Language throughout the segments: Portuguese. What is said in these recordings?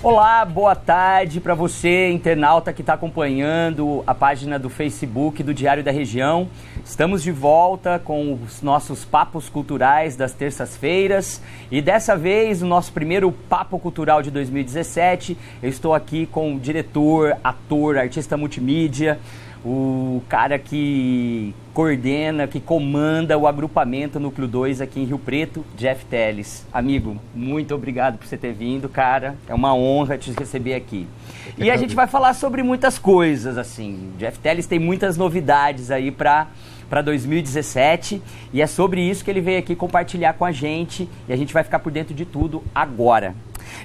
Olá, boa tarde para você, internauta que está acompanhando a página do Facebook do Diário da Região. Estamos de volta com os nossos papos culturais das terças-feiras e dessa vez, o nosso primeiro Papo Cultural de 2017, eu estou aqui com o diretor, ator, artista multimídia, o cara que coordena, que comanda o agrupamento Núcleo 2 aqui em Rio Preto, Jeff Teles. Amigo, muito obrigado por você ter vindo, cara. É uma honra te receber aqui. E a gente vai falar sobre muitas coisas, assim. Jeff Teles tem muitas novidades aí para 2017 e é sobre isso que ele veio aqui compartilhar com a gente e a gente vai ficar por dentro de tudo agora.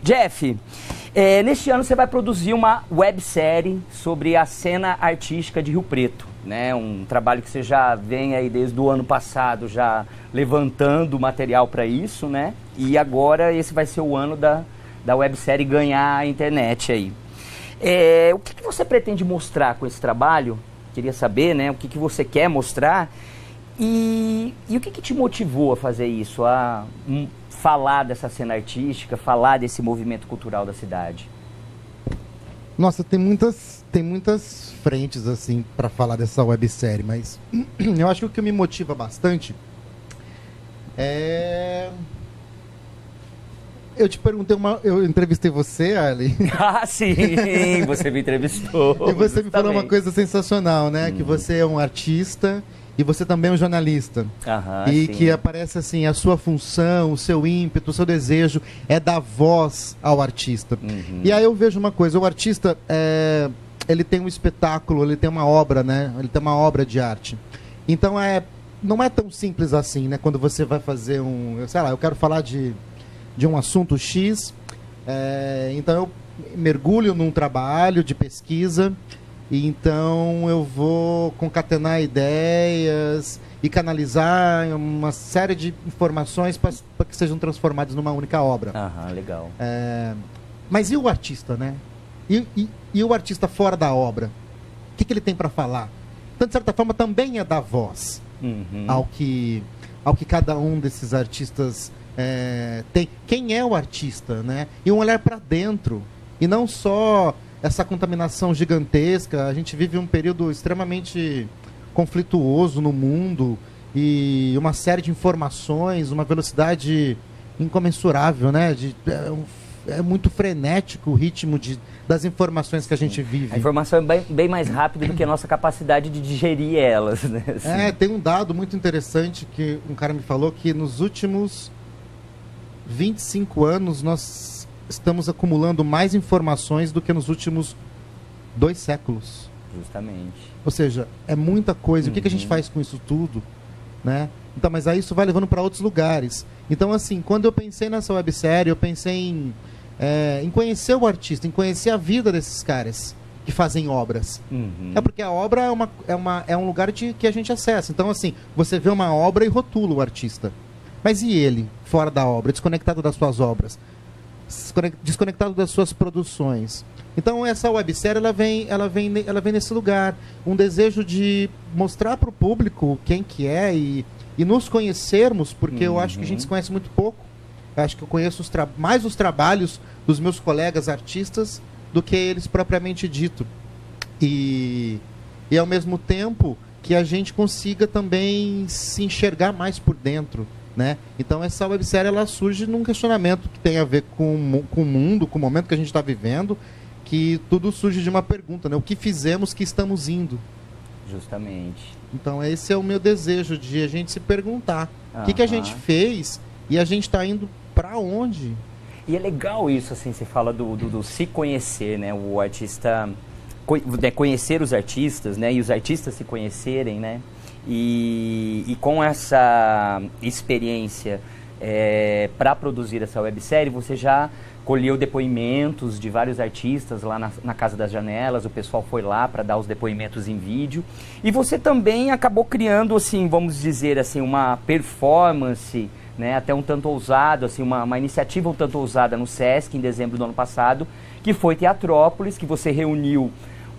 Jeff, neste ano você vai produzir uma websérie sobre a cena artística de Rio Preto, né? Um trabalho que você já vem aí desde o ano passado já levantando material para isso, né? E agora esse vai ser o ano da websérie ganhar a internet aí. O que você pretende mostrar com esse trabalho? Queria saber, né? O que você quer mostrar e o que te motivou a fazer isso, a falar dessa cena artística, falar desse movimento cultural da cidade? Nossa, tem muitas frentes assim para falar dessa websérie, mas eu acho que o que me motiva bastante é... Eu te perguntei eu entrevistei você, Ali. Ah, sim, você me entrevistou. E você me falou uma coisa sensacional, né? Que você é um artista e você também é um jornalista. E sim, que aparece assim, a sua função, o seu ímpeto, o seu desejo é dar voz ao artista. E aí eu vejo uma coisa, o artista, ele tem um espetáculo, ele tem uma obra, né? Ele tem uma obra de arte. Então não é tão simples assim, né? Quando você vai fazer eu quero falar de um assunto X, então eu mergulho num trabalho de pesquisa, e então eu vou concatenar ideias e canalizar uma série de informações para que sejam transformadas numa única obra. Legal. Mas e o artista, né? E o artista fora da obra? O que ele tem para falar? Então, de certa forma, também é dar voz ao que cada um desses artistas tem. Quem é o artista, né? E um olhar para dentro, e não só essa contaminação gigantesca. A gente vive um período extremamente conflituoso no mundo e uma série de informações, uma velocidade incomensurável, né? É muito frenético o ritmo das informações que a gente vive. A informação é bem mais rápida do que a nossa capacidade de digerir elas, né? Assim. Tem um dado muito interessante que um cara me falou, que nos últimos 25 anos nós estamos acumulando mais informações do que nos últimos 2 séculos. Justamente. Ou seja, é muita coisa. O que a gente faz com isso tudo, né? Então, mas aí isso vai levando para outros lugares. Então, assim, quando eu pensei nessa websérie, eu pensei em conhecer o artista, em conhecer a vida desses caras que fazem obras. Porque a obra é um lugar que a gente acessa. Então, assim, você vê uma obra e rotula o artista. Mas e ele, fora da obra, desconectado das suas obras, desconectado das suas produções? Então essa websérie ela vem nesse lugar, um desejo de mostrar para o público quem que é e nos conhecermos, porque eu acho que a gente se conhece muito pouco. Eu acho que eu conheço mais os trabalhos dos meus colegas artistas do que eles propriamente dito. E ao mesmo tempo que a gente consiga também se enxergar mais por dentro, né? Então essa websérie ela surge num questionamento que tem a ver com o mundo, com o momento que a gente está vivendo, que tudo surge de uma pergunta, né? O que fizemos, que estamos indo? Justamente. Então esse é o meu desejo, de a gente se perguntar o que a gente fez e a gente está indo para onde? E é legal isso, assim, você fala do se conhecer, né? O artista, conhecer os artistas, né? E os artistas se conhecerem, né? E com essa experiência para produzir essa websérie, você já colheu depoimentos de vários artistas lá na Casa das Janelas, o pessoal foi lá para dar os depoimentos em vídeo, e você também acabou criando, assim, vamos dizer assim, uma performance, né, até um tanto ousado, assim, uma iniciativa um tanto ousada no Sesc em dezembro do ano passado, que foi Teatrópolis, que você reuniu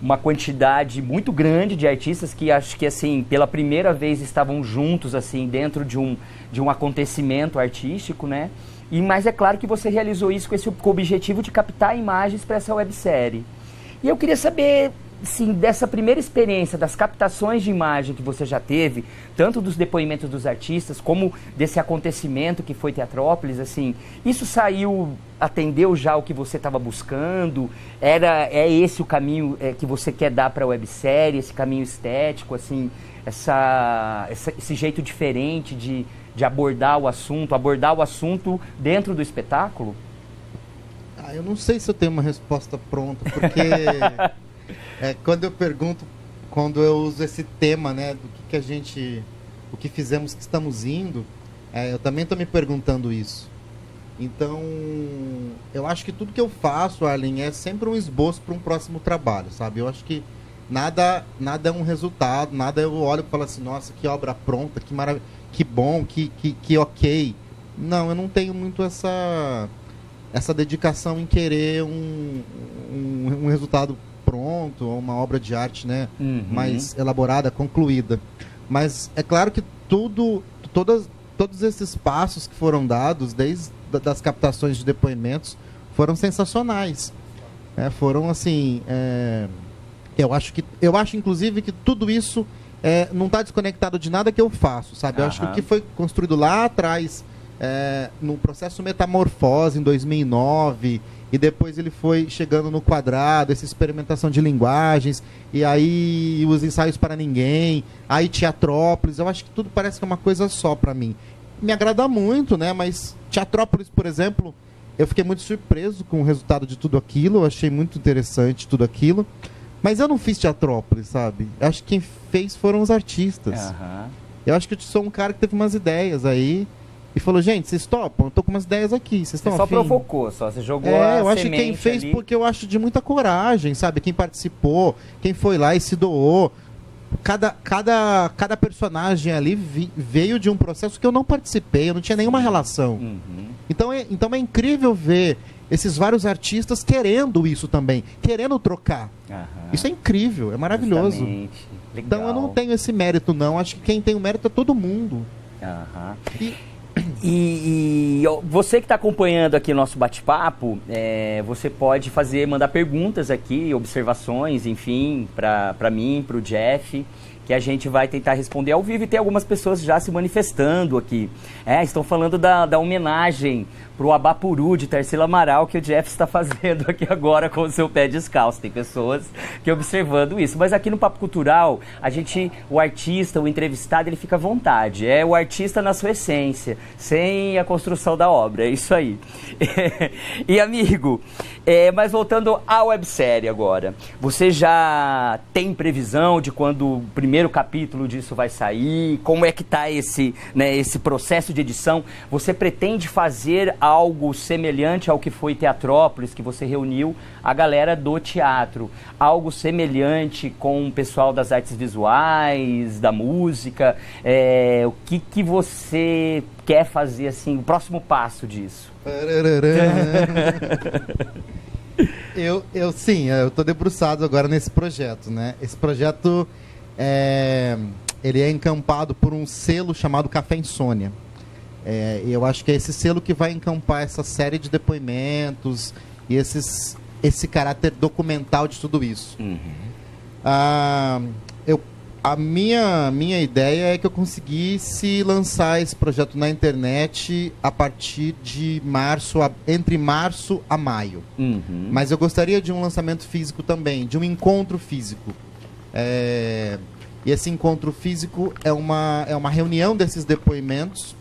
uma quantidade muito grande de artistas que acho que, assim, pela primeira vez estavam juntos, assim, dentro de um acontecimento artístico, né? Mas é claro que você realizou isso com o objetivo de captar imagens para essa websérie. E eu queria saber, sim, dessa primeira experiência, das captações de imagem que você já teve, tanto dos depoimentos dos artistas, como desse acontecimento que foi Teatrópolis, assim, isso atendeu já o que você estava buscando? É esse o caminho que você quer dar para a websérie, esse caminho estético, assim, esse jeito diferente de abordar o assunto dentro do espetáculo? Eu não sei se eu tenho uma resposta pronta, porque quando eu uso esse tema, né, o que fizemos, que estamos indo, eu também estou me perguntando isso. Então, eu acho que tudo que eu faço, Arlen, é sempre um esboço para um próximo trabalho, sabe? Eu acho que nada é um resultado, nada eu olho e falo assim, nossa, que obra pronta, que maravilha, que bom, que ok. Não, eu não tenho muito essa dedicação em querer um resultado pronto, ou uma obra de arte, né, mais elaborada, concluída. Mas é claro que todos esses passos que foram dados, desde das captações de depoimentos, foram sensacionais. Foram assim... Eu acho, inclusive, que tudo isso não está desconectado de nada que eu faço, sabe? Eu acho que o que foi construído lá atrás, no processo Metamorfose, em 2009, e depois ele foi chegando no Quadrado, essa experimentação de linguagens, e aí os ensaios para ninguém, aí Teatrópolis, eu acho que tudo parece que é uma coisa só para mim. Me agrada muito, né? Mas Teatrópolis, por exemplo, eu fiquei muito surpreso com o resultado de tudo aquilo, eu achei muito interessante tudo aquilo. Mas eu não fiz Teatrópolis, sabe? Eu acho que quem fez foram os artistas. Eu acho que eu sou um cara que teve umas ideias aí e falou, gente, vocês topam? Eu tô com umas ideias aqui, vocês estão afim? Você só provocou, você jogou a eu acho que quem fez ali. Porque eu acho de muita coragem, sabe? Quem participou, quem foi lá e se doou. Cada personagem ali veio de um processo que eu não participei, eu não tinha nenhuma relação. Então é incrível ver esses vários artistas querendo isso também, querendo trocar. Isso é incrível, é maravilhoso. Então eu não tenho esse mérito, não. Acho que quem tem o mérito é todo mundo. E você que está acompanhando aqui o nosso bate-papo, você pode mandar perguntas aqui, observações, enfim, para mim, para o Jeff, que a gente vai tentar responder ao vivo, e tem algumas pessoas já se manifestando aqui. Estão falando da homenagem pro Abapuru de Tarsila Amaral que o Jeff está fazendo aqui agora com o seu pé descalço. Tem pessoas que observando isso. Mas aqui no Papo Cultural, o artista, o entrevistado, ele fica à vontade. É o artista na sua essência, sem a construção da obra. É isso aí. E, amigo, mas voltando à websérie agora. Você já tem previsão de quando o primeiro capítulo disso vai sair? Como é que está esse processo de edição? Você pretende fazer algo semelhante ao que foi Teatrópolis, que você reuniu a galera do teatro? Algo semelhante com o pessoal das artes visuais, da música? O que você quer fazer, assim, o próximo passo disso? Eu tô debruçado agora nesse projeto, né? Esse projeto ele é encampado por um selo chamado Café Insônia. E eu acho que é esse selo que vai encampar essa série de depoimentos e esse caráter documental de tudo isso. A minha ideia é que eu conseguisse lançar esse projeto na internet a partir de entre março a maio. Mas eu gostaria de um lançamento físico também, de um encontro físico. E esse encontro físico é uma reunião desses depoimentos.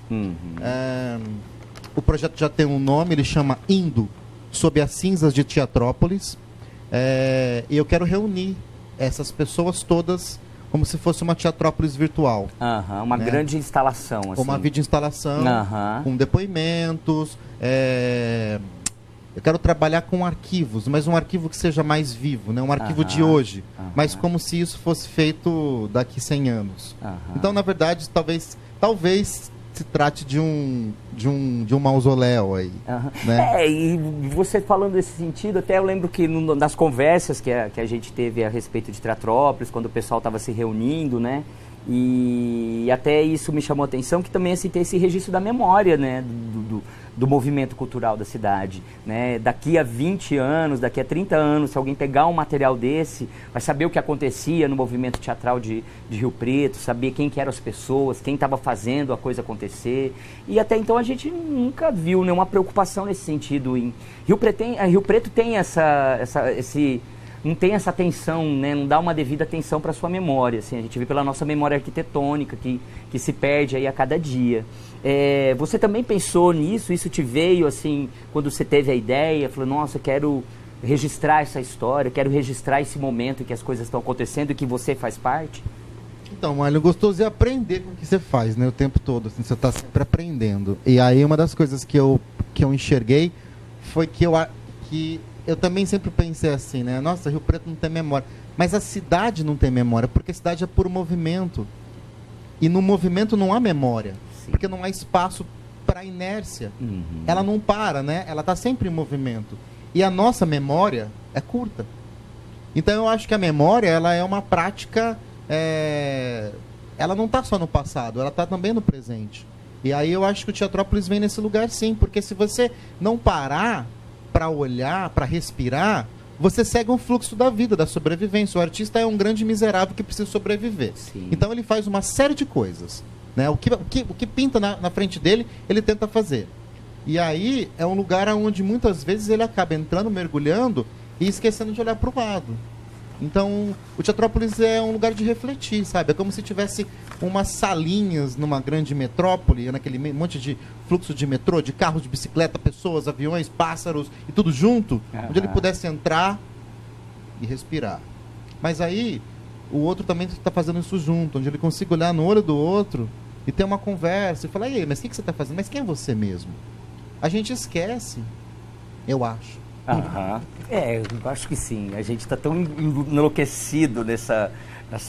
O projeto já tem um nome, ele chama Indo, Sob as Cinzas de Teatrópolis. E eu quero reunir essas pessoas todas como se fosse uma Teatrópolis virtual. Uma grande instalação. Assim. Uma videoinstalação, com depoimentos. Eu quero trabalhar com arquivos, mas um arquivo que seja mais vivo, né? Um arquivo de hoje, mas como se isso fosse feito daqui 100 anos. Então, na verdade, talvez se trate de um de um mausoléu aí. Né? E você falando nesse sentido, até eu lembro que nas conversas que a gente teve a respeito de Teatrópolis, quando o pessoal estava se reunindo, né? E até isso me chamou a atenção, que também assim, tem esse registro da memória, né, do movimento cultural da cidade, né? Daqui a 20 anos, daqui a 30 anos, se alguém pegar um material desse, vai saber o que acontecia no movimento teatral de Rio Preto, saber quem que eram as pessoas, quem estava fazendo a coisa acontecer. E até então a gente nunca viu nenhuma preocupação nesse sentido. Rio Preto tem esse... não tem essa atenção, né? Não dá uma devida atenção para a sua memória. Assim, a gente vê pela nossa memória arquitetônica, que se perde aí a cada dia. Você também pensou nisso? Isso te veio, assim, quando você teve a ideia? Falou, nossa, eu quero registrar essa história, quero registrar esse momento em que as coisas estão acontecendo e que você faz parte? Então, Mário, gostoso é aprender com o que você faz, né? O tempo todo, assim, você está sempre aprendendo. E aí uma das coisas que eu enxerguei foi que eu também sempre pensei assim, né? Nossa, Rio Preto não tem memória. Mas a cidade não tem memória, porque a cidade é puro movimento. E no movimento não há memória. Sim. Porque não há espaço para inércia. Uhum. Ela não para, né? Ela está sempre em movimento. E a nossa memória é curta. Então eu acho que a memória, ela é uma prática... Ela não está só no passado, ela está também no presente. E aí eu acho que o Teatrópolis vem nesse lugar sim. Porque se você não parar para olhar, para respirar, você segue um fluxo da vida, da sobrevivência. O artista é um grande miserável que precisa sobreviver. Sim. Então ele faz uma série de coisas, né? O que pinta na frente dele, ele tenta fazer. E aí é um lugar onde muitas vezes ele acaba entrando, mergulhando e esquecendo de olhar para o lado. Então, o Teatrópolis é um lugar de refletir, sabe? É como se tivesse umas salinhas numa grande metrópole, naquele monte de fluxo de metrô, de carros, de bicicleta, pessoas, aviões, pássaros e tudo junto, onde ele pudesse entrar e respirar. Mas aí, o outro também está fazendo isso junto, onde ele consiga olhar no olho do outro e ter uma conversa e falar, e aí, mas o que você está fazendo? Mas quem é você mesmo? A gente esquece, eu acho. Eu acho que sim. A gente está tão enlouquecido nessa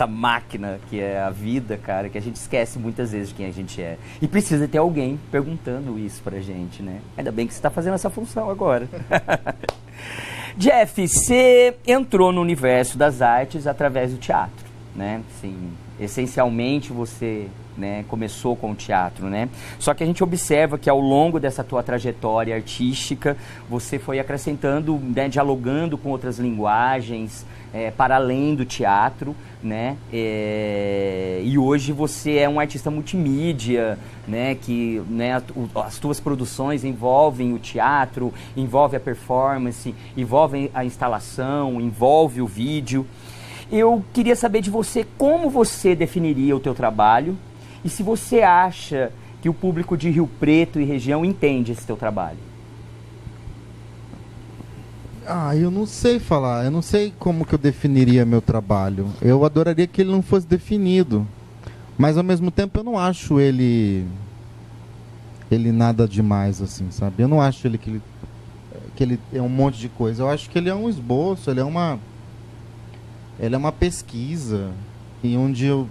máquina que é a vida, cara, que a gente esquece muitas vezes de quem a gente é. E precisa ter alguém perguntando isso pra gente, né? Ainda bem que você está fazendo essa função agora. Jeff, você entrou no universo das artes através do teatro, né? Sim, essencialmente você... né, começou com o teatro, né? Só que a gente observa que ao longo dessa tua trajetória artística, você foi acrescentando, né, dialogando com outras linguagens, para além do teatro, né? E hoje você é um artista multimídia, né? Que, né, as tuas produções envolvem o teatro, envolve a performance, envolve a instalação, envolve o vídeo. Eu queria saber de você como você definiria o teu trabalho e se você acha que o público de Rio Preto e região entende esse teu trabalho. Eu não sei falar, eu não sei como que eu definiria meu trabalho. Eu adoraria que ele não fosse definido, mas ao mesmo tempo eu não acho ele nada demais, assim, sabe? Eu não acho que ele é um monte de coisa. Eu acho que ele é um esboço, ele é uma pesquisa em onde o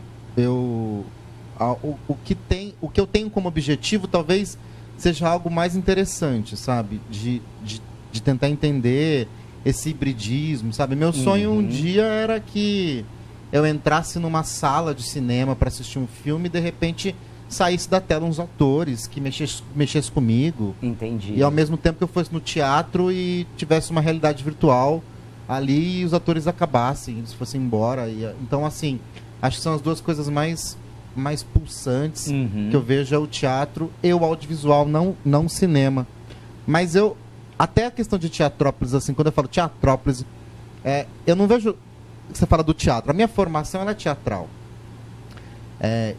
que eu tenho como objetivo talvez seja algo mais interessante, sabe? De tentar entender esse hibridismo, sabe? Meu sonho um dia era que eu entrasse numa sala de cinema para assistir um filme e de repente saísse da tela uns atores que mexesse comigo. Entendi. E ao mesmo tempo que eu fosse no teatro e tivesse uma realidade virtual ali e os atores acabassem, eles fossem embora. Então, assim, acho que são as duas coisas mais pulsantes que eu vejo é o teatro e o audiovisual, não o cinema. Mas até a questão de Teatrópolis, assim, quando eu falo Teatrópolis, eu não vejo... Você fala do teatro. A minha formação ela é teatral.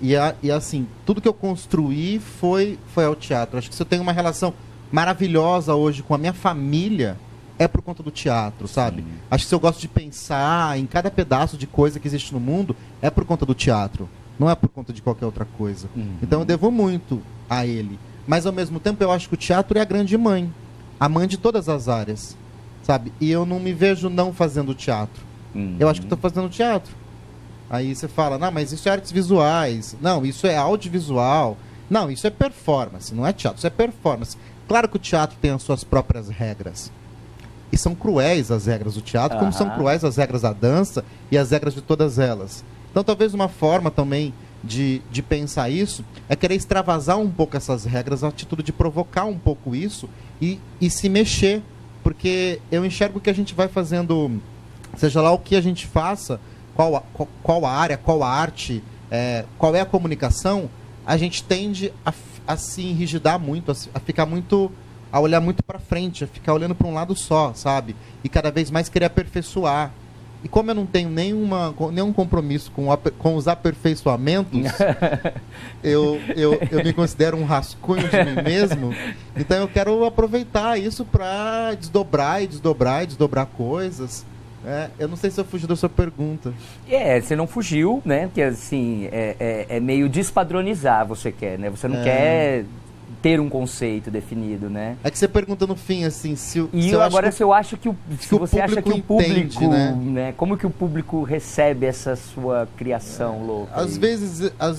E assim, tudo que eu construí foi ao teatro. Acho que se eu tenho uma relação maravilhosa hoje com a minha família, é por conta do teatro, sabe? Sim. Acho que se eu gosto de pensar em cada pedaço de coisa que existe no mundo, é por conta do teatro. Não é por conta de qualquer outra coisa. Então eu devo muito a ele. Mas ao mesmo tempo eu acho que o teatro é a grande mãe. A mãe de todas as áreas, sabe? E eu não me vejo não fazendo teatro. Eu acho que estou fazendo teatro. Aí você fala, não, mas isso é artes visuais. Não, isso é audiovisual. Não, isso é performance, não é teatro, isso é performance. Claro que o teatro tem as suas próprias regras. E são cruéis as regras do teatro, como são cruéis as regras da dança e as regras de todas elas. Então, talvez uma forma também de pensar isso é querer extravasar um pouco essas regras, a título de provocar um pouco isso e se mexer. Porque eu enxergo que a gente vai fazendo, seja lá o que a gente faça, qual a área, qual a arte, qual é a comunicação, a gente tende a se enrigidar muito, a ficar muito, a olhar muito para frente, a ficar olhando para um lado só, sabe? E cada vez mais querer aperfeiçoar. E como eu não tenho nenhum compromisso com os aperfeiçoamentos, eu me considero um rascunho de mim mesmo. Então eu quero aproveitar isso para desdobrar coisas. Eu não sei se eu fugi da sua pergunta. Você não fugiu, né? Porque assim, é meio despadronizar, você quer, né? Você não quer ter um conceito definido, né? É que você pergunta no fim, assim, se eu acho que você acha que o público, entende, né? Como que o público recebe essa sua criação louca? Às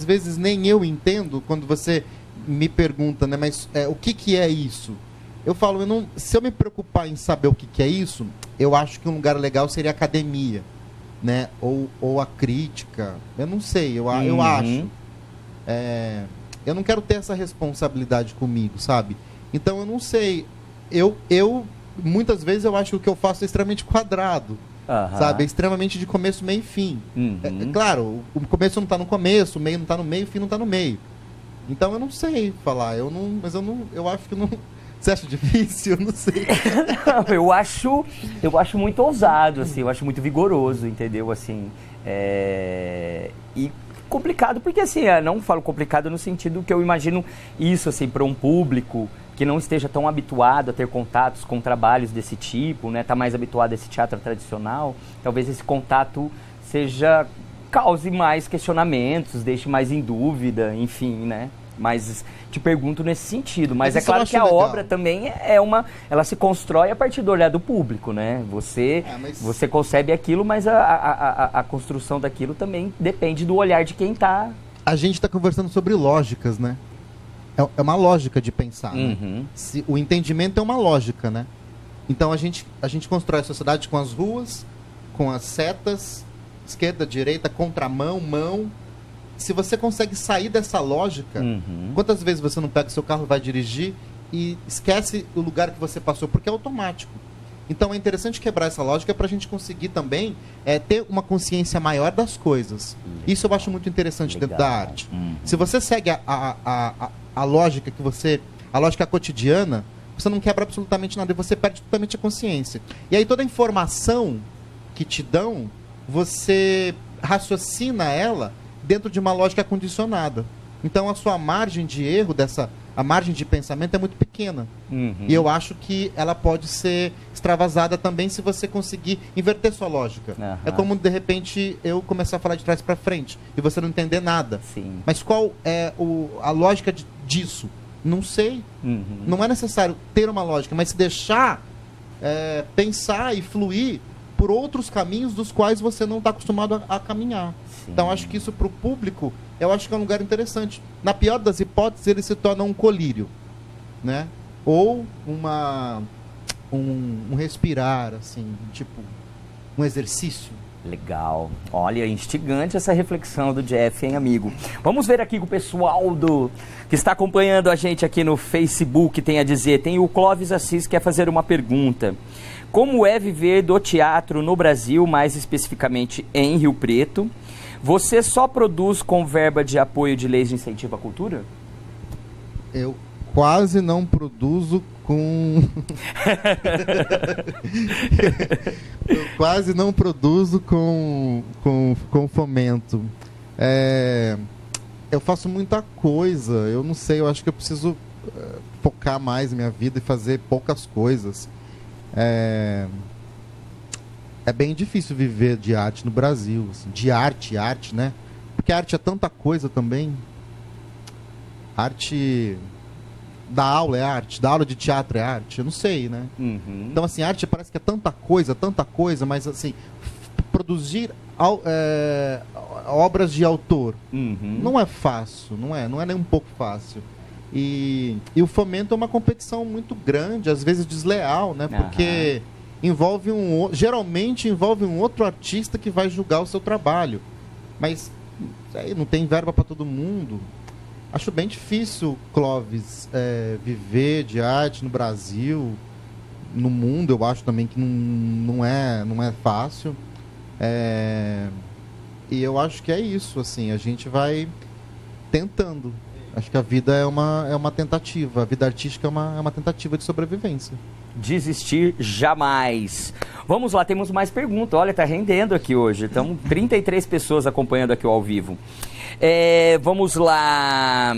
vezes nem eu entendo quando você me pergunta, né? Mas o que é isso? Eu falo, se eu me preocupar em saber o que é isso, eu acho que um lugar legal seria a academia, né? Ou a crítica. Eu não sei, eu acho. Eu não quero ter essa responsabilidade comigo, sabe? Então eu não sei. Eu muitas vezes eu acho que o que eu faço é extremamente quadrado, sabe? É extremamente de começo, meio e fim. Claro, o começo não está no começo, o meio não está no meio, o fim não está no meio. Então eu não sei falar. Eu acho que não. Você acha difícil? Eu não sei. Não, eu acho muito ousado, assim, eu acho muito vigoroso, entendeu? Assim, e complicado, porque assim, não falo complicado no sentido que eu imagino isso, assim, para um público que não esteja tão habituado a ter contatos com trabalhos desse tipo, né? Tá mais habituado a esse teatro tradicional, talvez esse contato cause mais questionamentos, deixe mais em dúvida, enfim, né? Mas te pergunto nesse sentido. Mas é claro que a obra também ela se constrói a partir do olhar do público, né? Você concebe aquilo, mas a construção daquilo também depende do olhar de quem está. A gente está conversando sobre lógicas, né? É uma lógica de pensar, né? O entendimento é uma lógica, né? Então a gente constrói a sociedade com as ruas, com as setas, esquerda, direita, contramão, mão. Se você consegue sair dessa lógica, quantas vezes você não pega o seu carro, vai dirigir e esquece o lugar que você passou, porque é automático. Então é interessante quebrar essa lógica para a gente conseguir também ter uma consciência maior das coisas. Isso eu acho muito interessante dentro da arte. Se você segue a lógica a lógica cotidiana, você não quebra absolutamente nada e você perde totalmente a consciência. E aí toda a informação que te dão, você raciocina ela dentro de uma lógica condicionada. Então a sua margem de erro, a margem de pensamento é muito pequena. E eu acho que ela pode ser extravasada também se você conseguir inverter sua lógica. É como, de repente, eu começar a falar de trás para frente e você não entender nada. Sim. Mas qual é a lógica disso? Não sei. Não é necessário ter uma lógica, mas se deixar pensar e fluir por outros caminhos dos quais você não está acostumado a caminhar. Sim. Então, acho que isso para o público, eu acho que é um lugar interessante. Na pior das hipóteses, ele se torna um colírio, né? Ou um respirar, assim, tipo, um exercício. Legal. Olha, instigante essa reflexão do Jeff, hein, amigo? Vamos ver aqui com o pessoal que está acompanhando a gente aqui no Facebook, tem a dizer. Tem o Clóvis Assis que quer fazer uma pergunta. Como é viver do teatro no Brasil, mais especificamente em Rio Preto? Você só produz com verba de apoio de leis de incentivo à cultura? Eu quase não produzo com... Eu quase não produzo com fomento. Eu faço muita coisa. Eu não sei, eu acho que eu preciso focar mais minha vida e fazer poucas coisas. É bem difícil viver de arte no Brasil, assim, de arte, né? Porque a arte é tanta coisa também. Arte da aula é arte, da aula de teatro é arte, eu não sei, né? Então, assim, arte parece que é tanta coisa, mas, assim, produzir obras de autor. Uhum. Não é fácil, não é nem um pouco fácil. E o fomento é uma competição muito grande, às vezes desleal, né? Porque geralmente envolve um outro artista que vai julgar o seu trabalho. Mas aí, não tem verba para todo mundo. Acho bem difícil, Clóvis, viver de arte no Brasil, no mundo. Eu acho também que não é fácil. E eu acho que é isso, assim, a gente vai tentando. Acho que a vida é uma tentativa, a vida artística é uma tentativa de sobrevivência. Desistir jamais. Vamos lá, temos mais perguntas. Olha, tá rendendo aqui hoje. Estão 33 pessoas acompanhando aqui ao vivo. Vamos lá.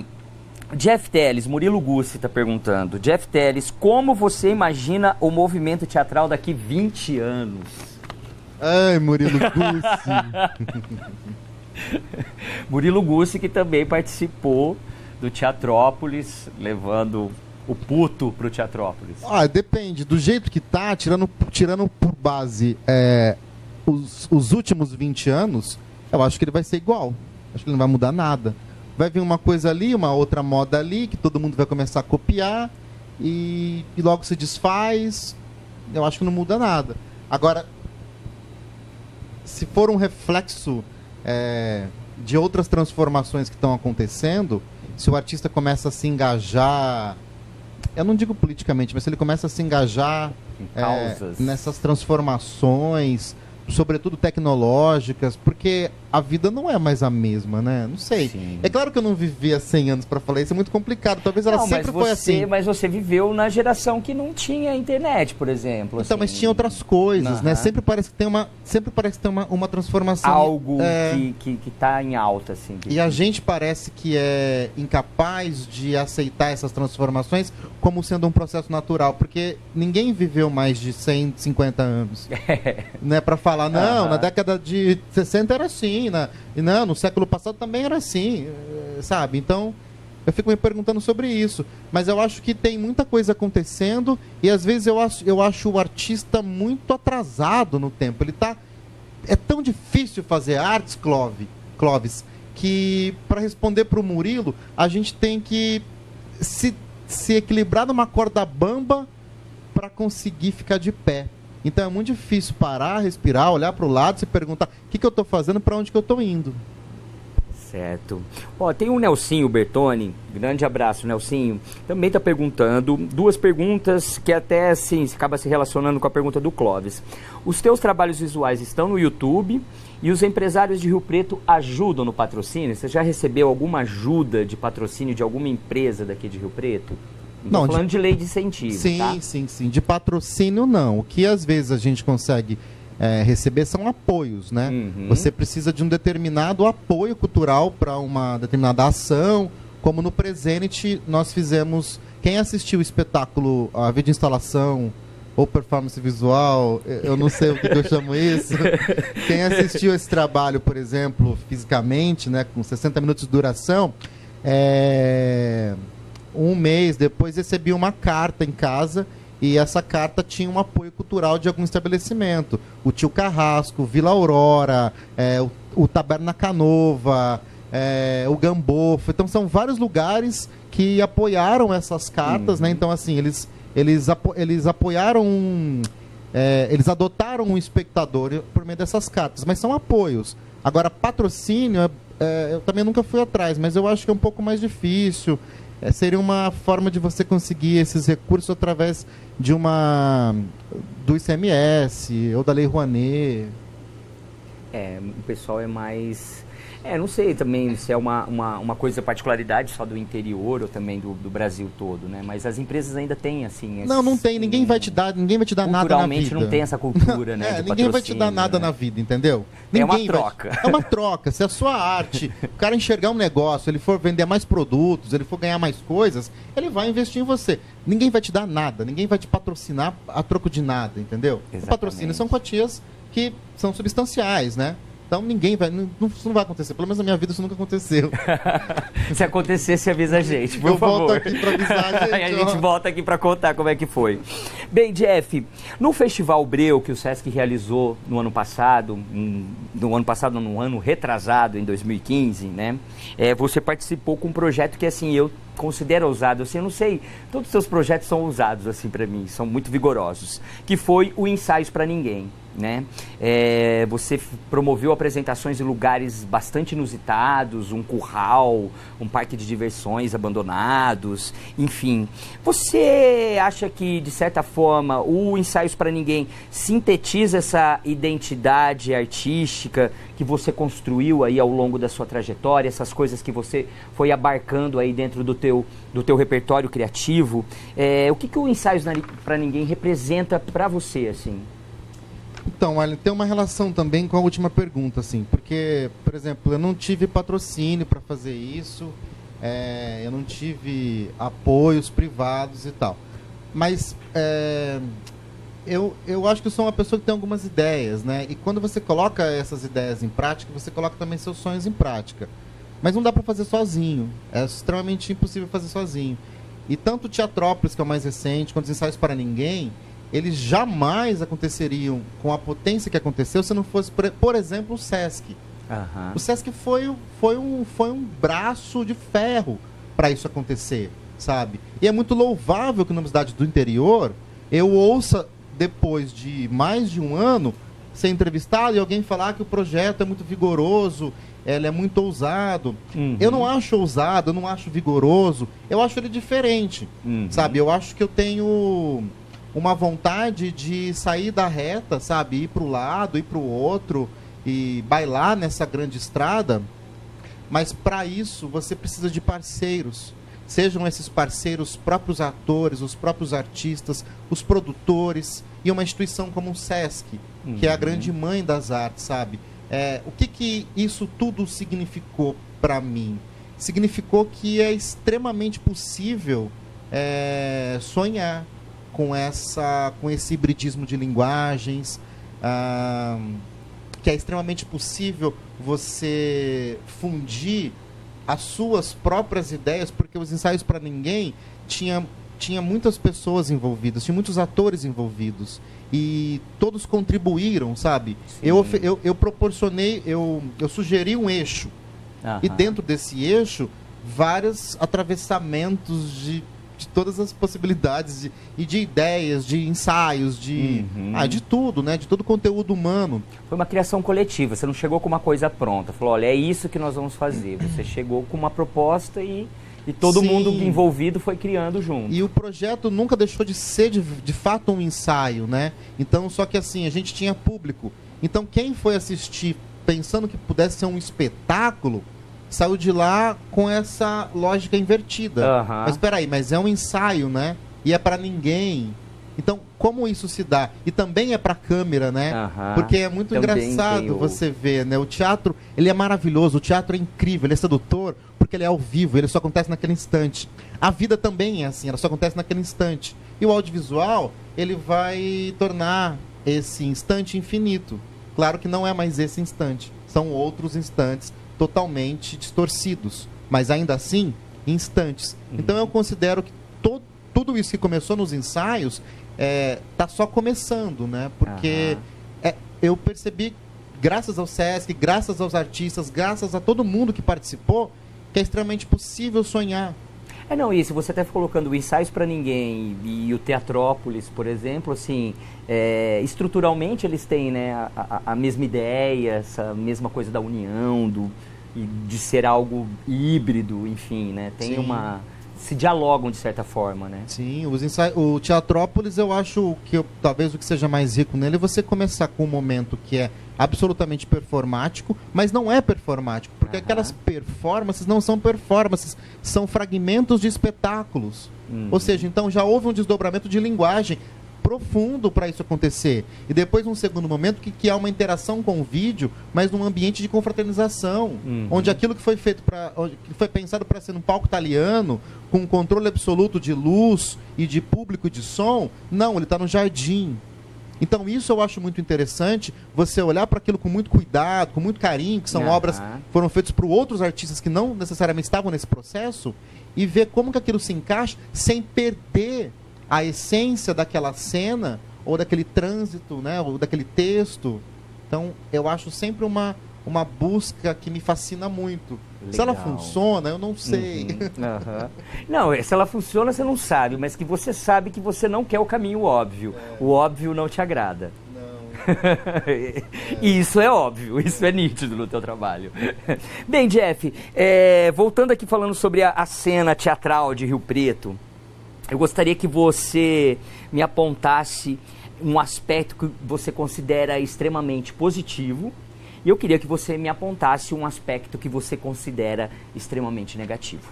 Jeff Teles, Murilo Gussi está perguntando. Jeff Teles, como você imagina o movimento teatral daqui 20 anos? Ai, Murilo Gussi. Murilo Gussi, que também participou do Teatrópolis, levando o puto pro Teatrópolis. Depende. Do jeito que tá, tirando por base os últimos 20 anos, eu acho que ele vai ser igual. Acho que ele não vai mudar nada. Vai vir uma coisa ali, uma outra moda ali, que todo mundo vai começar a copiar e logo se desfaz. Eu acho que não muda nada. Agora, se for um reflexo de outras transformações que estão acontecendo, se o artista começa a se engajar, eu não digo politicamente, mas se ele começa a se engajar nessas transformações, sobretudo tecnológicas, porque a vida não é mais a mesma, né? Não sei. Sim. É claro que eu não vivia 100 anos para falar isso, é muito complicado. Talvez ela sempre foi assim. Mas você viveu na geração que não tinha internet, por exemplo. Então, assim. mas tinha outras coisas, né? Sempre parece que tem uma transformação. Algo que tá em alta, assim. E a gente parece que é incapaz de aceitar essas transformações como sendo um processo natural, porque ninguém viveu mais de 150 anos. Né? Para falar, não, na década de 60 era assim, no século passado também era assim, sabe? Então, eu fico me perguntando sobre isso. Mas eu acho que tem muita coisa acontecendo e às vezes eu acho o artista muito atrasado no tempo. É tão difícil fazer artes, Clóvis, que para responder para o Murilo, a gente tem que se equilibrar numa corda bamba para conseguir ficar de pé. Então é muito difícil parar, respirar, olhar para o lado, se perguntar o que eu estou fazendo, para onde que eu estou indo. Certo. Tem o Nelsinho Bertoni, grande abraço, Nelsinho, também está perguntando, duas perguntas que até assim, acaba se relacionando com a pergunta do Clóvis. Os teus trabalhos visuais estão no YouTube e os empresários de Rio Preto ajudam no patrocínio? Você já recebeu alguma ajuda de patrocínio de alguma empresa daqui de Rio Preto? Não, estou falando de lei de incentivo, sim, tá? Sim. De patrocínio, não. O que às vezes a gente consegue receber são apoios, né? Uhum. Você precisa de um determinado apoio cultural para uma determinada ação, como no Presente nós fizemos. Quem assistiu o espetáculo, a vídeo instalação ou performance visual, eu não sei o que eu chamo isso. Quem assistiu esse trabalho, por exemplo, fisicamente, né, com 60 minutos de duração, um mês depois recebi uma carta em casa e essa carta tinha um apoio cultural de algum estabelecimento. O Tio Carrasco, Vila Aurora, o Taberna Canova, o Gambofo. Então são vários lugares que apoiaram essas cartas, né? Então assim, eles apoiaram, eles adotaram um espectador por meio dessas cartas, mas são apoios. Agora, patrocínio, eu também nunca fui atrás, mas eu acho que é um pouco mais difícil. Seria uma forma de você conseguir esses recursos através do ICMS ou da Lei Rouanet. O pessoal é mais... não sei também se é uma coisa, particularidade só do interior ou também do Brasil todo, né? Mas as empresas ainda têm, assim... Não tem, ninguém vai te dar nada na vida. Culturalmente não tem essa cultura, né? Ninguém vai te dar nada na vida, entendeu? Uma troca. É uma troca. Se a sua arte, o cara enxergar um negócio, ele for vender mais produtos, ele for ganhar mais coisas, ele vai investir em você. Ninguém vai te dar nada, ninguém vai te patrocinar a troco de nada, entendeu? O patrocínio são quantias que são substanciais, né? Então ninguém vai, isso não vai acontecer. Pelo menos na minha vida isso nunca aconteceu. Se acontecer, avisa a gente, por Eu favor. volto aqui pra avisar a gente. Aí a gente volta aqui para contar como é que foi. Bem, Jeff, no Festival Breu que o Sesc realizou no ano passado, no ano retrasado, em 2015, né? Você participou com um projeto que, assim, eu considero ousado, assim, eu não sei, todos os seus projetos são ousados, assim, para mim, são muito vigorosos, que foi o Ensaios para Ninguém, né? Você promoveu apresentações em lugares bastante inusitados, um curral, um parque de diversões abandonados, enfim. Você acha que, de certa forma, o Ensaios para Ninguém sintetiza essa identidade artística que você construiu aí ao longo da sua trajetória, essas coisas que você foi abarcando aí dentro do teu repertório criativo? O que o Ensaios para Ninguém representa para você, assim? Então, olha, tem uma relação também com a última pergunta, assim, porque, por exemplo, eu não tive patrocínio para fazer isso, eu não tive apoios privados e tal. Mas eu acho que eu sou uma pessoa que tem algumas ideias, né? E quando você coloca essas ideias em prática, você coloca também seus sonhos em prática. Mas não dá para fazer sozinho, é extremamente impossível fazer sozinho. E tanto o Teatrópolis, que é o mais recente, quanto os Ensaios para Ninguém, eles jamais aconteceriam com a potência que aconteceu se não fosse, por exemplo, o Sesc. Uhum. O Sesc foi um braço de ferro para isso acontecer, sabe? E é muito louvável que numa cidade do interior eu ouça, depois de mais de um ano, ser entrevistado e alguém falar que o projeto é muito vigoroso, ele é muito ousado. Uhum. Eu não acho ousado, eu não acho vigoroso, eu acho ele diferente, sabe? Eu acho que eu tenho uma vontade de sair da reta, sabe? Ir para o lado, ir para o outro e bailar nessa grande estrada. Mas para isso você precisa de parceiros. Sejam esses parceiros próprios atores, os próprios artistas, os produtores e uma instituição como o Sesc, que é a grande mãe das artes, sabe? O que isso tudo significou para mim? Significou que é extremamente possível sonhar com esse hibridismo de linguagens, que é extremamente possível você fundir as suas próprias ideias, porque os Ensaios para Ninguém tinha muitas pessoas envolvidas, tinha muitos atores envolvidos, e todos contribuíram, sabe? Eu proporcionei, eu sugeri um eixo, e dentro desse eixo, vários atravessamentos de todas as possibilidades e de ideias, de ensaios, de tudo, né? De todo o conteúdo humano. Foi uma criação coletiva, você não chegou com uma coisa pronta, falou, olha, é isso que nós vamos fazer. Você chegou com uma proposta e todo mundo envolvido foi criando junto. E o projeto nunca deixou de ser, de fato, um ensaio, né? Então, só que assim, a gente tinha público. Então, quem foi assistir pensando que pudesse ser um espetáculo, saiu de lá com essa lógica invertida. Mas espera aí, mas é um ensaio, né? E é para ninguém. Então, como isso se dá? E também é para câmera, né? Porque é muito engraçado você ver, né? O teatro, ele é maravilhoso, o teatro é incrível, ele é sedutor, porque ele é ao vivo, ele só acontece naquele instante. A vida também é assim, ela só acontece naquele instante. E o audiovisual, ele vai tornar esse instante infinito. Claro que não é mais esse instante, são outros instantes totalmente distorcidos, mas ainda assim, instantes. Então eu considero que tudo isso que começou nos ensaios está só começando, né? Porque eu percebi, graças ao Sesc, graças aos artistas, graças a todo mundo que participou, que é extremamente possível sonhar. Não, isso, você até colocando o Ensaios para Ninguém e o Teatrópolis, por exemplo, assim, estruturalmente eles têm, né, a mesma ideia, essa mesma coisa da união, de ser algo híbrido, enfim, né, tem se dialogam de certa forma, né? Sim, o Teatrópolis, eu acho que talvez o que seja mais rico nele é você começar com um momento que é absolutamente performático, mas não é performático, porque aquelas performances não são performances, são fragmentos de espetáculos. Ou seja, então já houve um desdobramento de linguagem profundo para isso acontecer. E depois, num segundo momento, que há uma interação com o vídeo, mas num ambiente de confraternização, onde aquilo que foi feito que foi pensado para ser num palco italiano, com controle absoluto de luz e de público e de som, não, ele está no jardim. Então isso eu acho muito interessante, você olhar para aquilo com muito cuidado, com muito carinho, que são obras que foram feitas por outros artistas que não necessariamente estavam nesse processo, e ver como que aquilo se encaixa sem perder a essência daquela cena, ou daquele trânsito, né, ou daquele texto. Então eu acho sempre uma busca que me fascina muito. Legal. Se ela funciona, eu não sei. Não, se ela funciona, você não sabe, mas que você sabe que você não quer o caminho óbvio. O óbvio não te agrada. Não. E isso é óbvio, isso é nítido no teu trabalho. Bem, Jeff, voltando aqui falando sobre a cena teatral de Rio Preto, eu gostaria que você me apontasse um aspecto que você considera extremamente positivo. E eu queria que você me apontasse um aspecto que você considera extremamente negativo.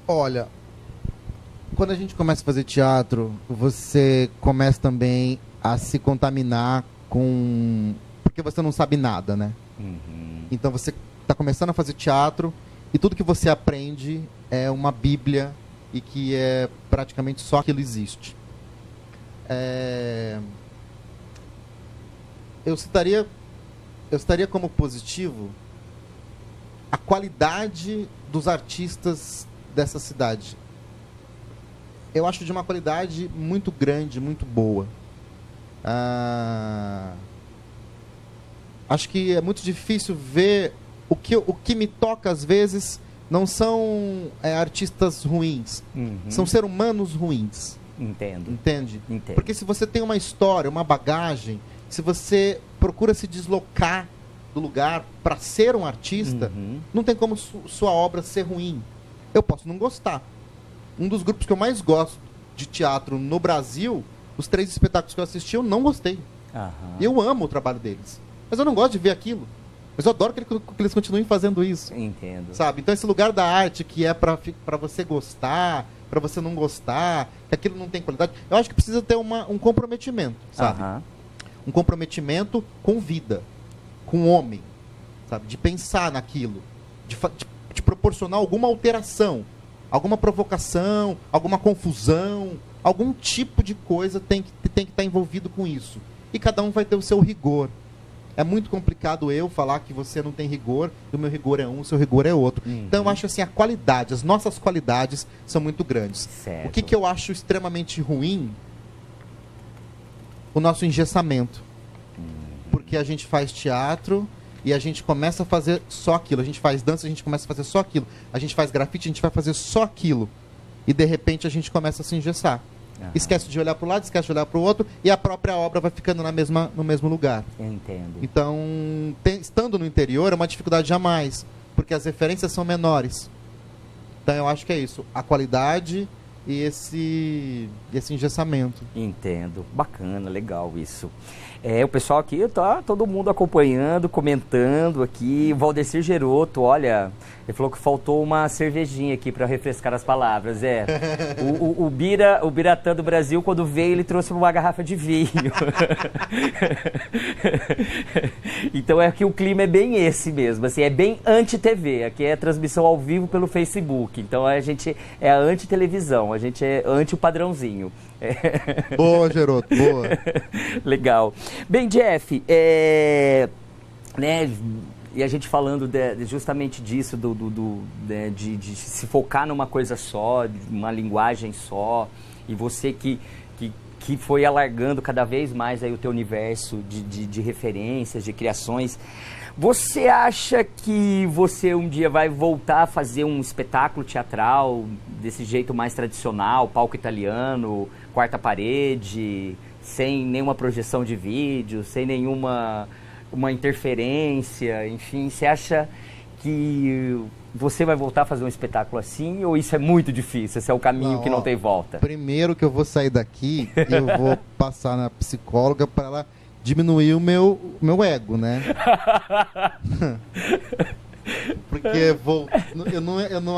Olha, quando a gente começa a fazer teatro, você começa também a se contaminar com... Porque você não sabe nada, né? Então você está começando a fazer teatro e tudo que você aprende é uma bíblia e que é praticamente só aquilo existe. Eu citaria como positivo a qualidade dos artistas dessa cidade. Eu acho de uma qualidade muito grande, muito boa. Acho que é muito difícil ver o que me toca às vezes não são artistas ruins, são seres humanos ruins. Entende? Porque se você tem uma história, uma bagagem, se você procura se deslocar do lugar para ser um artista, não tem como sua obra ser ruim. Eu posso não gostar. Um dos grupos que eu mais gosto de teatro no Brasil, os 3 espetáculos que eu assisti, eu não gostei. Eu amo o trabalho deles. Mas eu não gosto de ver aquilo. Mas eu adoro que eles continuem fazendo isso. Entendo. Sabe? Então esse lugar da arte que é para você gostar, para você não gostar, que aquilo não tem qualidade, eu acho que precisa ter um comprometimento, sabe? Um comprometimento com vida, com o homem, sabe? De pensar naquilo, de proporcionar alguma alteração, alguma provocação, alguma confusão, algum tipo de coisa tem que estar envolvido com isso. E cada um vai ter o seu rigor. É muito complicado eu falar que você não tem rigor, e o meu rigor é um, o seu rigor é outro. Então eu acho assim, a qualidade, as nossas qualidades são muito grandes. Certo. O que eu acho extremamente ruim? O nosso engessamento. Porque a gente faz teatro e a gente começa a fazer só aquilo. A gente faz dança, a gente começa a fazer só aquilo. A gente faz grafite, a gente vai fazer só aquilo. E de repente a gente começa a se engessar. Esquece de olhar para o lado, esquece de olhar para o outro, e a própria obra vai ficando no mesmo lugar. Entendo. Então, estando no interior é uma dificuldade a mais, porque as referências são menores. Então eu acho que é isso, a qualidade e esse engessamento. Entendo. Bacana, legal isso. O pessoal aqui tá todo mundo acompanhando, comentando aqui. O Valdecir Geroto, olha, ele falou que faltou uma cervejinha aqui para refrescar as palavras. O Biratã do Brasil, quando veio, ele trouxe uma garrafa de vinho. Então que o clima é bem esse mesmo, assim, é bem anti-TV. Aqui é transmissão ao vivo pelo Facebook. Então a gente é a anti-televisão, a gente é anti o padrãozinho. Boa, Geroto, boa. Legal. Bem, Jeff, né, e a gente falando justamente disso, de se focar numa coisa só, uma linguagem só, e você que foi alargando cada vez mais aí o teu universo de referências, de criações, você acha que você um dia vai voltar a fazer um espetáculo teatral desse jeito mais tradicional, palco italiano, quarta parede, sem nenhuma projeção de vídeo, sem nenhuma interferência, enfim, você acha que você vai voltar a fazer um espetáculo assim, ou isso é muito difícil, esse é o caminho que não tem volta? Primeiro que eu vou sair daqui, eu vou passar na psicóloga para ela diminuir o meu ego, né? Porque eu não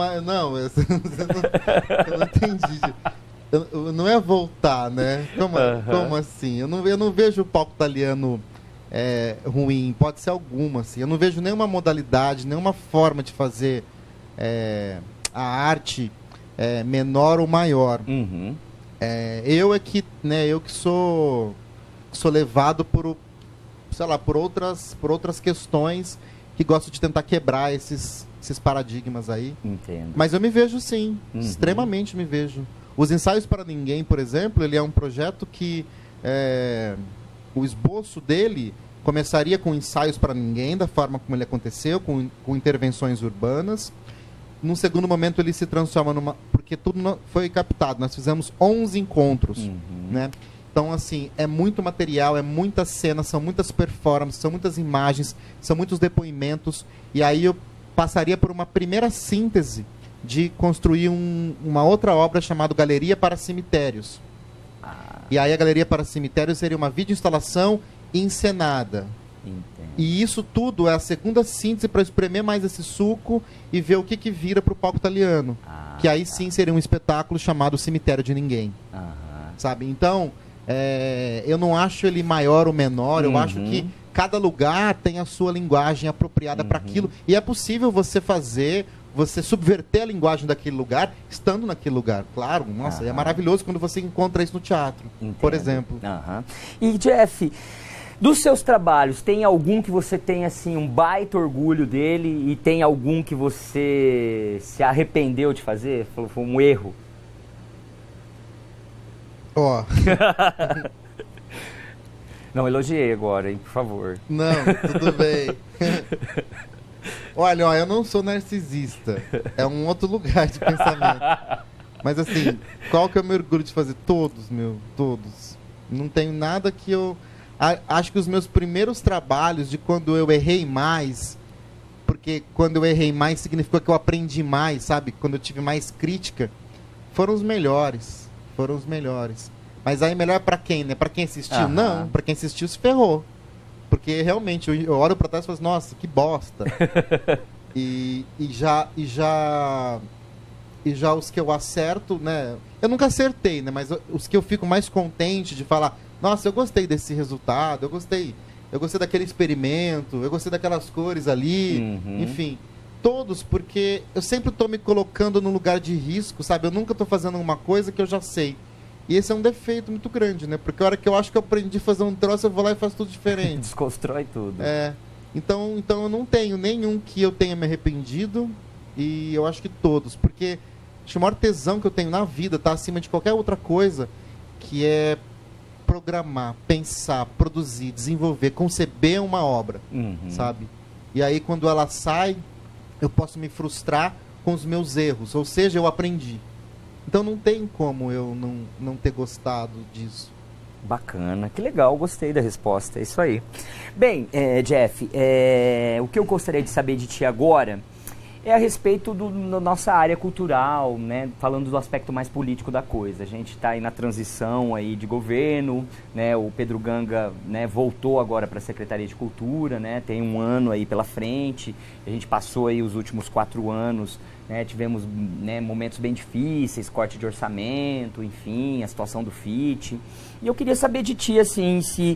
entendi. Não é voltar, né? Como assim? Eu não vejo o palco italiano ruim, pode ser alguma, assim. Eu não vejo nenhuma modalidade, nenhuma forma de fazer a arte menor ou maior. eu que sou levado sei lá, por outras questões que gosto de tentar quebrar esses paradigmas aí. Entendo. Mas eu me vejo sim, extremamente me vejo. Os Ensaios para Ninguém, por exemplo, ele é um projeto que o esboço dele começaria com ensaios para ninguém, da forma como ele aconteceu, com intervenções urbanas. Num segundo momento ele se transforma porque tudo foi captado. Nós fizemos 11 encontros, né? Então, assim, é muito material, é muita cena, são muitas performances, são muitas imagens, são muitos depoimentos. E aí eu passaria por uma primeira síntese de construir uma outra obra chamada Galeria para Cemitérios. E aí a Galeria para Cemitérios seria uma videoinstalação encenada. Entendo. E isso tudo é a segunda síntese para espremer mais esse suco e ver o que vira para o palco italiano. Que aí sim seria um espetáculo chamado Cemitério de Ninguém. Sabe? Então, eu não acho ele maior ou menor, eu acho que cada lugar tem a sua linguagem apropriada para aquilo. E é possível você subverter a linguagem daquele lugar estando naquele lugar. Claro, nossa, é maravilhoso quando você encontra isso no teatro, por exemplo. E, Jeff, dos seus trabalhos, tem algum que você tem assim um baita orgulho dele e tem algum que você se arrependeu de fazer? Falou, foi um erro? Ó. Não, elogiei agora, hein, por favor. Não, tudo bem. Olha, eu não sou narcisista. É um outro lugar de pensamento. Mas assim, qual que é o meu orgulho de fazer? Todos, todos. Não tenho nada que eu... Acho que os meus primeiros trabalhos de quando eu errei mais, porque quando eu errei mais significou que eu aprendi mais, sabe? Quando eu tive mais crítica, foram os melhores. Foram os melhores. Mas aí melhor pra quem, né? Pra quem assistiu? Não, pra quem assistiu se ferrou. Porque realmente eu olho pra trás e falo, nossa, que bosta. e já os que eu acerto, né? Eu nunca acertei, né? Mas os que eu fico mais contente de falar, nossa, eu gostei desse resultado, eu gostei daquele experimento, eu gostei daquelas cores ali, enfim. Todos, porque eu sempre estou me colocando num lugar de risco, sabe? Eu nunca estou fazendo uma coisa que eu já sei. E esse é um defeito muito grande, né? Porque a hora que eu acho que eu aprendi a fazer um troço, eu vou lá e faço tudo diferente. Desconstrói tudo. Então eu não tenho nenhum que eu tenha me arrependido, e eu acho que todos. Porque o maior tesão que eu tenho na vida está acima de qualquer outra coisa, que é programar, pensar, produzir, desenvolver, conceber uma obra, sabe? E aí quando ela sai, eu posso me frustrar com os meus erros, ou seja, eu aprendi. Então não tem como eu não ter gostado disso. Bacana, que legal, gostei da resposta, é isso aí. Bem, Jeff, o que eu gostaria de saber de ti agora é a respeito da nossa área cultural, né? Falando do aspecto mais político da coisa. A gente está aí na transição aí de governo, né? O Pedro Ganga, né, voltou agora para a Secretaria de Cultura, né? Tem um ano aí pela frente. A gente passou aí os últimos 4 anos, né? Tivemos, né, momentos bem difíceis, corte de orçamento, enfim, a situação do FIT. E eu queria saber de ti, assim, se...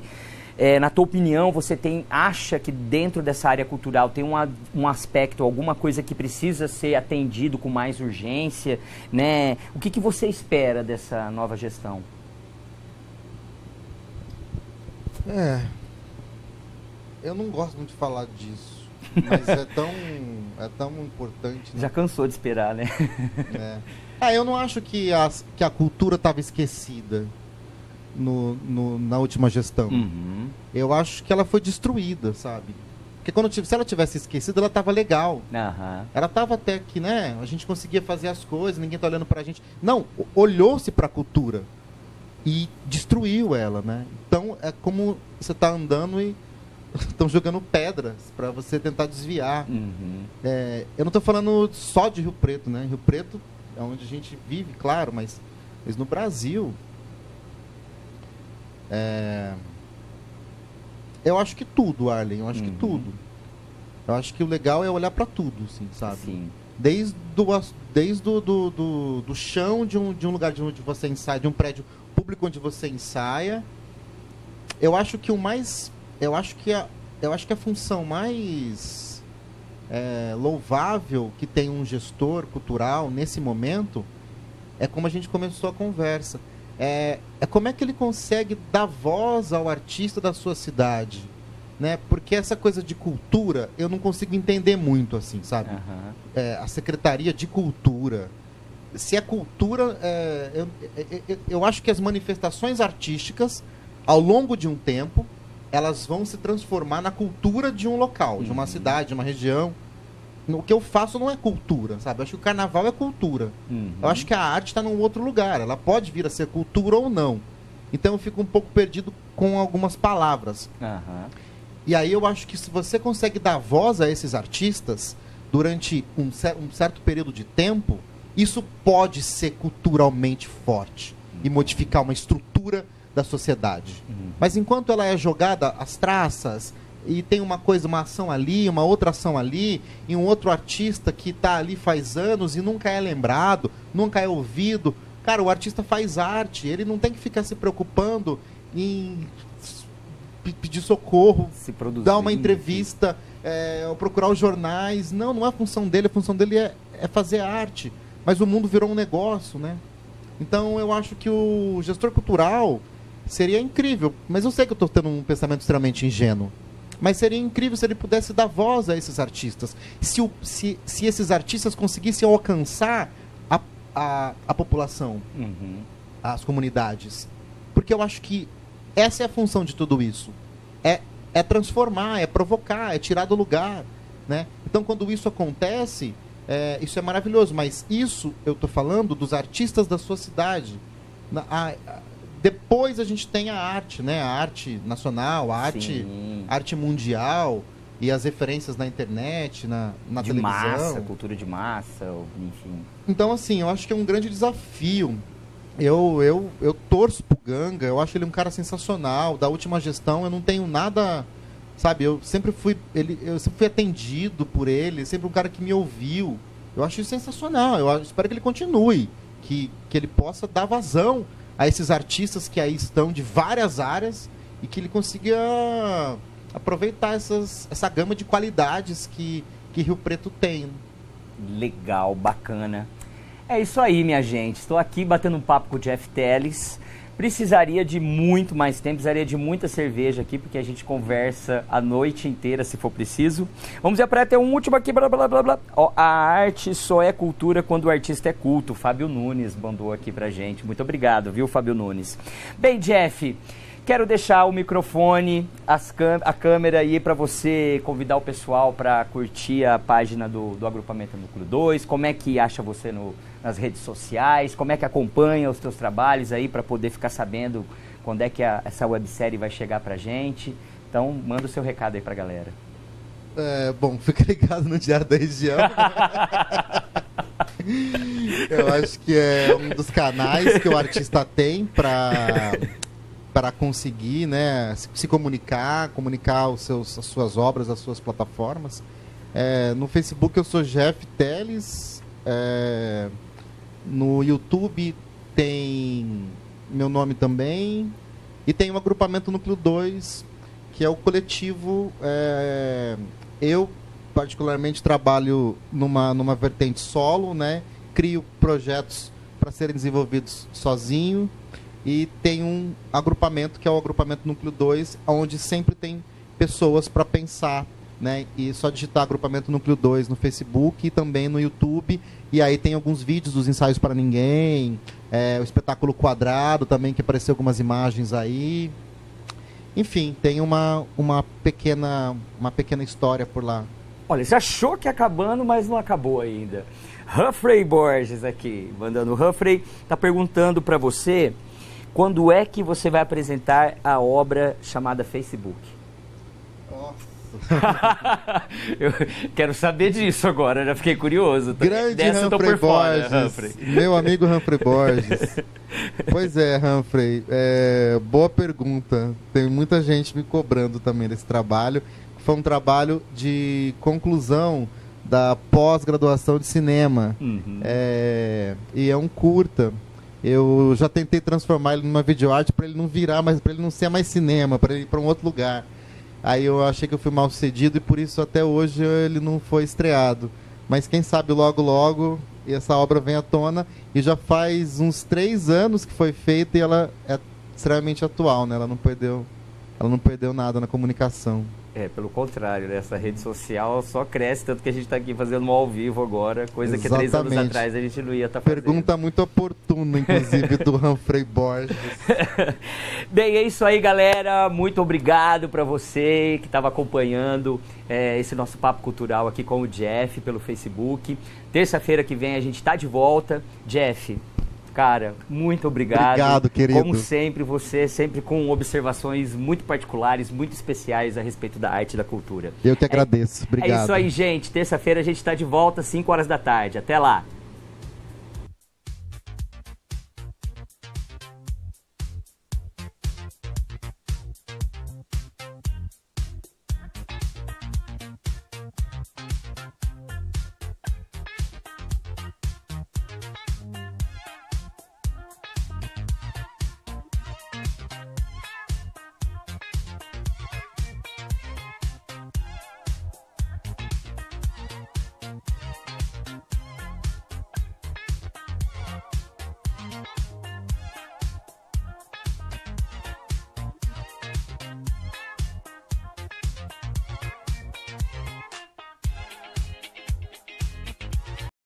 na tua opinião, você acha que dentro dessa área cultural tem um aspecto, alguma coisa que precisa ser atendido com mais urgência, né? O que você espera dessa nova gestão? Eu não gosto muito de falar disso, mas é tão importante, né? Já cansou de esperar, né? Eu não acho que a cultura estava esquecida na última gestão. Eu acho que ela foi destruída, sabe? Porque se ela tivesse esquecido, ela estava legal. Ela estava até que, né? A gente conseguia fazer as coisas, ninguém tá olhando pra gente. Não, olhou-se pra cultura e destruiu ela, né? Então é como você tá andando e estão jogando pedras para você tentar desviar. Eu não tô falando só de Rio Preto, né? Rio Preto é onde a gente vive, claro, mas no Brasil... eu acho que tudo, Arlen, eu acho que tudo. Eu acho que o legal é olhar para tudo, assim, sabe? Sim. Desde do chão de um lugar de onde você ensaia, de um prédio público onde você ensaia. Eu acho que eu acho que a função mais louvável que tem um gestor cultural nesse momento é como a gente começou a conversa. é como é que ele consegue dar voz ao artista da sua cidade, né? Porque essa coisa de cultura, eu não consigo entender muito, assim, sabe? A Secretaria de Cultura. Se é cultura, eu acho que as manifestações artísticas, ao longo de um tempo, elas vão se transformar na cultura de um local, de uma cidade, de uma região. O que eu faço não é cultura, sabe? Eu acho que o carnaval é cultura. Eu acho que a arte está num outro lugar. Ela pode vir a ser cultura ou não. Então eu fico um pouco perdido com algumas palavras. E aí eu acho que se você consegue dar voz a esses artistas durante um certo período de tempo, isso pode ser culturalmente forte e modificar uma estrutura da sociedade. Mas enquanto ela é jogada às traças, e tem uma ação ali, uma outra ação ali, e um outro artista que está ali faz anos e nunca é lembrado, nunca é ouvido. Cara, o artista faz arte, ele não tem que ficar se preocupando em pedir socorro, dar uma entrevista, procurar os jornais. Não é a função dele, a função dele é fazer arte. Mas o mundo virou um negócio, né? Então eu acho que o gestor cultural seria incrível, mas eu sei que eu estou tendo um pensamento extremamente ingênuo. Mas seria incrível se ele pudesse dar voz a esses artistas. Se esses artistas conseguissem alcançar a população, as comunidades. Porque eu acho que essa é a função de tudo isso. É transformar, é provocar, é tirar do lugar, né? Então, quando isso acontece, isso é maravilhoso. Mas isso, eu estou falando dos artistas da sua cidade. Depois a gente tem a arte, né? A arte nacional, a arte mundial e as referências na internet, na televisão. De massa, cultura de massa, enfim. Então, assim, eu acho que é um grande desafio. Eu torço pro Ganga, eu acho ele um cara sensacional. Da última gestão eu não tenho nada, sabe? Eu sempre fui atendido por ele, sempre um cara que me ouviu. Eu acho isso sensacional. Eu espero que ele continue, que ele possa dar vazão a esses artistas que aí estão de várias áreas e que ele consiga aproveitar essa gama de qualidades que Rio Preto tem. Legal, bacana. É isso aí, minha gente. Estou aqui batendo um papo com o Jeff Teles. Precisaria de muito mais tempo, precisaria de muita cerveja aqui, porque a gente conversa a noite inteira, se for preciso. Vamos para até um último aqui, blá, blá, blá, blá. Ó, a arte só é cultura quando o artista é culto. Fábio Nunes mandou aqui pra gente. Muito obrigado, viu, Fábio Nunes? Bem, Jeff, quero deixar o microfone, a câmera aí para você convidar o pessoal para curtir a página do Agrupamento Núcleo 2. Como é que acha você nas redes sociais? Como é que acompanha os teus trabalhos aí para poder ficar sabendo quando é que essa websérie vai chegar pra gente? Então, manda o seu recado aí pra galera. Bom, fica ligado no Diário da Região. Eu acho que é um dos canais que o artista tem para conseguir, né, se comunicar as suas obras, as suas plataformas. No Facebook eu sou Jeff Teles. No YouTube tem meu nome também. E tem o Agrupamento Núcleo 2, que é o coletivo. Eu, particularmente, trabalho numa vertente solo, né? Crio projetos para serem desenvolvidos sozinho. E tem um agrupamento, que é o Agrupamento Núcleo 2, onde sempre tem pessoas para pensar, né? E só digitar Agrupamento Núcleo 2 no Facebook e também no YouTube. E aí tem alguns vídeos dos ensaios para ninguém, o espetáculo Quadrado também, que apareceu algumas imagens aí. Enfim, tem uma pequena história por lá. Olha, você achou que ia acabando, mas não acabou ainda. Humphrey Borges aqui, mandando. Humphrey tá perguntando para você quando é que você vai apresentar a obra chamada Facebook. Eu quero saber disso agora, já fiquei curioso. Grande Humphrey Borges, meu amigo Humphrey Borges. Pois é, Humphrey, boa pergunta. Tem muita gente me cobrando também desse trabalho. Foi um trabalho de conclusão da pós-graduação de cinema. E é um curta. Eu já tentei transformar ele numa videoarte para ele não virar, mas para ele não ser mais cinema, para ele ir para um outro lugar. Aí eu achei que eu fui mal sucedido e por isso até hoje ele não foi estreado. Mas quem sabe logo essa obra vem à tona, e já faz uns 3 anos que foi feita, e ela é extremamente atual, né? Ela não perdeu nada na comunicação. Pelo contrário, né? Essa rede social só cresce, tanto que a gente está aqui fazendo um ao vivo agora, coisa que 3 anos atrás a gente não ia estar fazendo. Pergunta muito oportuna, inclusive, do Humphrey Borges. Bem, é isso aí, galera. Muito obrigado para você que estava acompanhando esse nosso Papo Cultural aqui com o Jeff pelo Facebook. Terça-feira que vem a gente está de volta. Jeff, cara, muito obrigado. Obrigado, querido. Como sempre, você sempre com observações muito particulares, muito especiais a respeito da arte e da cultura. Eu que agradeço. Obrigado. É isso aí, gente. Terça-feira a gente está de volta às 5 horas da tarde. Até lá.